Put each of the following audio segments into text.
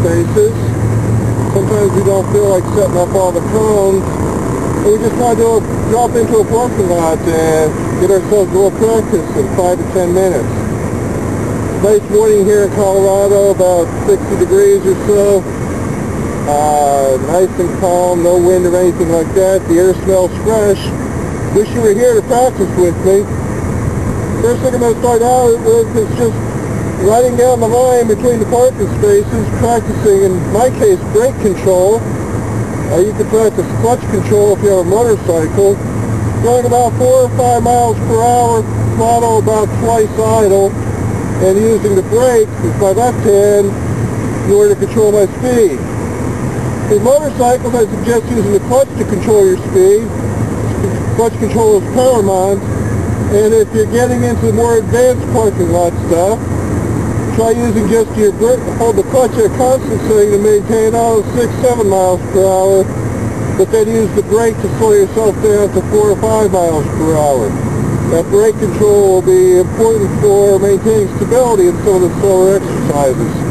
spaces. Sometimes we don't feel like setting up all the cones. And we just want to drop into a parking lot and get ourselves a little practice in 5 to 10 minutes. Nice morning here in Colorado, about 60 degrees or so. Nice and calm, no wind or anything like that. The air smells fresh. Wish you were here to practice with me. First thing I'm going to start out with is just riding down the line between the parking spaces, practicing, in my case, brake control. You can practice clutch control if you have a motorcycle. Going about 4 or 5 miles per hour, throttle about twice idle, and using the brake with my left hand in order to control my speed. In motorcycles, I suggest using the clutch to control your speed. Clutch control is paramount. And if you're getting into more advanced parking lot stuff, try using just your brake, hold the clutch at a constant setting to maintain 6-7 miles per hour, but then use the brake to slow yourself down to 4 or 5 miles per hour. That brake control will be important for maintaining stability in some of the slower exercises.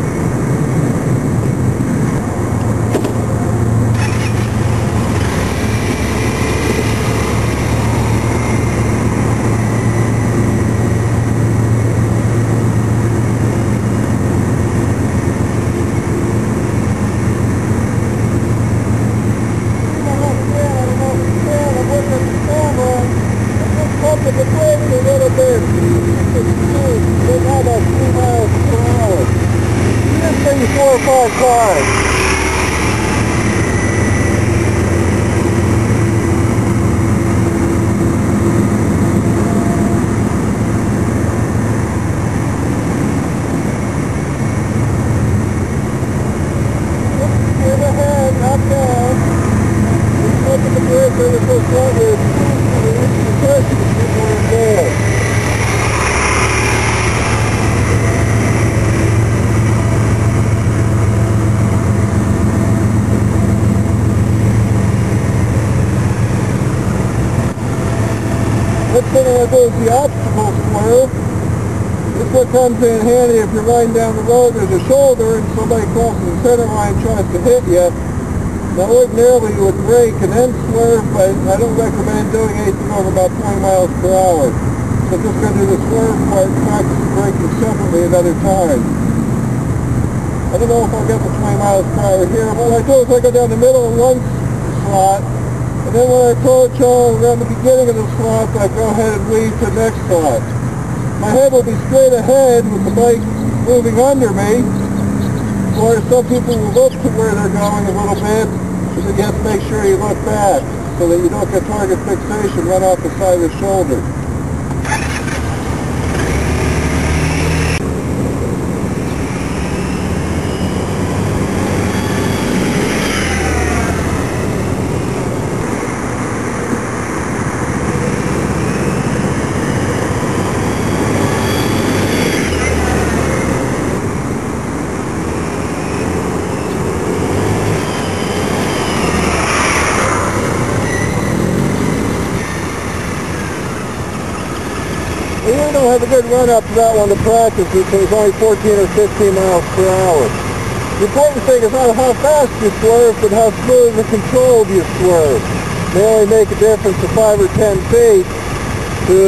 The brake a little bit. We're now about 3 miles per hour. This thing's 4 or 5 cars. Give a hand, not down. Just look at the brake ever so slightly. Next thing I'm going to do is the obstacle swerve. This one comes in handy if you're riding down the road, there's a shoulder and somebody crosses the center line and tries to hit you. Now ordinarily you would brake and then swerve, but I don't recommend doing anything over about 20 miles per hour. So I'm just going to do the swerve part and practice braking separately another time. I don't know if I'll get to 20 miles per hour here, but what I do is I go down the middle of one slot, and then when I approach around the beginning of the slot, I go ahead and lead to the next slot. My head will be straight ahead with the bike moving under me, or some people will look to where they're going a little bit, so you have to make sure you look back so that you don't get target fixation right off the side of the shoulder. We really don't have a good run up to that one to practice it, so it's only 14 or 15 miles per hour. The important thing is not how fast you swerve, but how smooth and controlled you swerve. They only make a difference of 5 or 10 feet to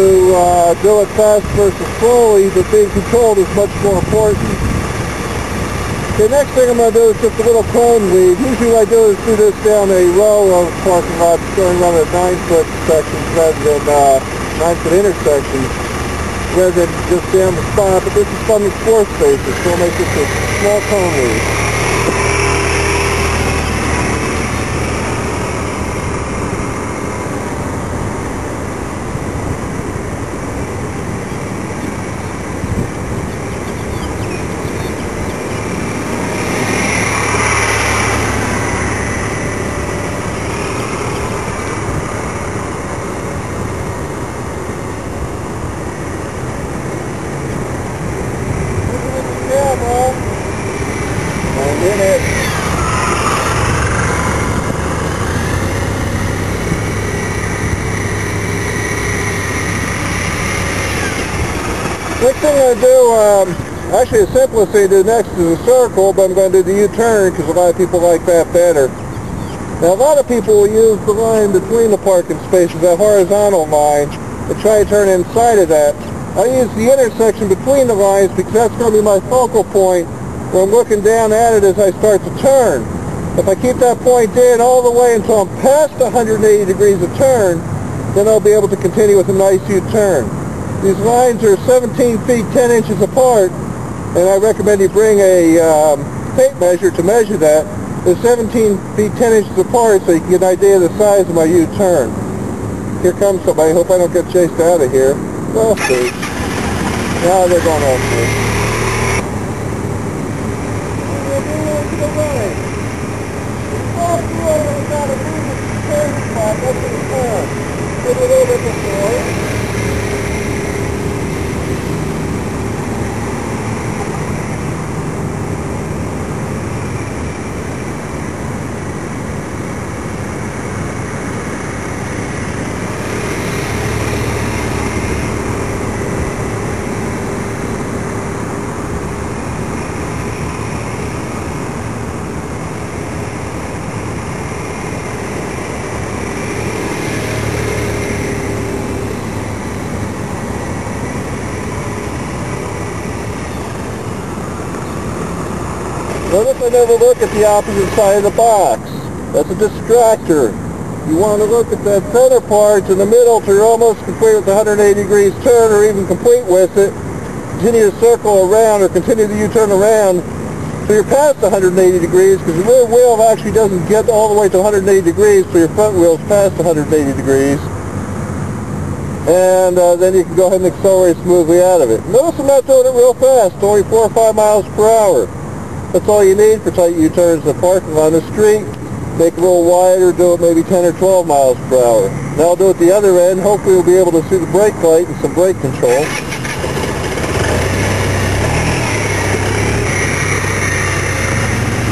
do it fast versus slowly, but being controlled is much more important. The next thing I'm going to do is just a little cone lead. Usually what I do is do this down a row of parking lots going around at 9-foot sections rather than 9-foot intersections, rather than just down the spot, but this is from the floor spaces, so I'll make this a small cone lead. Next thing I do, Actually, the simplest thing to do next is a circle, but I'm going to do the U-turn because a lot of people like that better. Now, a lot of people will use the line between the parking spaces, that horizontal line, and try to turn inside of that. I use the intersection between the lines because that's going to be my focal point where I'm looking down at it as I start to turn. If I keep that point in all the way until I'm past 180 degrees of turn, then I'll be able to continue with a nice U-turn. These lines are 17 feet 10 inches apart, and I recommend you bring a tape measure to measure that. They're 17 feet 10 inches apart so you can get an idea of the size of my U-turn. Here comes somebody. Hope I don't get chased out of here. Well, see. Now they're going off me. To the right. Off the road, I've got a movement turn spot. That's in the turn. Maybe a little bit before. Notice I never look at the opposite side of the box. That's a distractor. You want to look at that center part in the middle till you're almost complete with the 180 degrees turn, or even complete with it. Continue to circle around or continue the U-turn around so you're past 180 degrees, because your rear wheel actually doesn't get all the way to 180 degrees till your front wheel's past 180 degrees. And then you can go ahead and accelerate smoothly out of it. Notice I'm not doing it real fast, only 4 or 5 miles per hour. That's all you need for tight U-turns in the parking lot on the street. Make it a little wider, do it maybe 10 or 12 miles per hour. Now I'll do it the other end. Hopefully you'll be able to see the brake light and some brake control.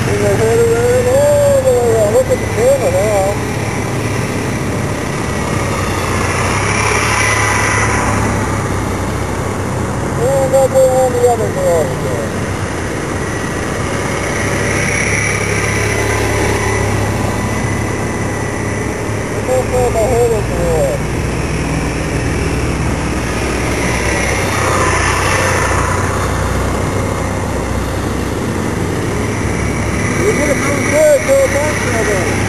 Bring your head around all the way around. Look at the camera now. And I'll go on the other direction. Where my head is at. You're going to feel good, go back to it.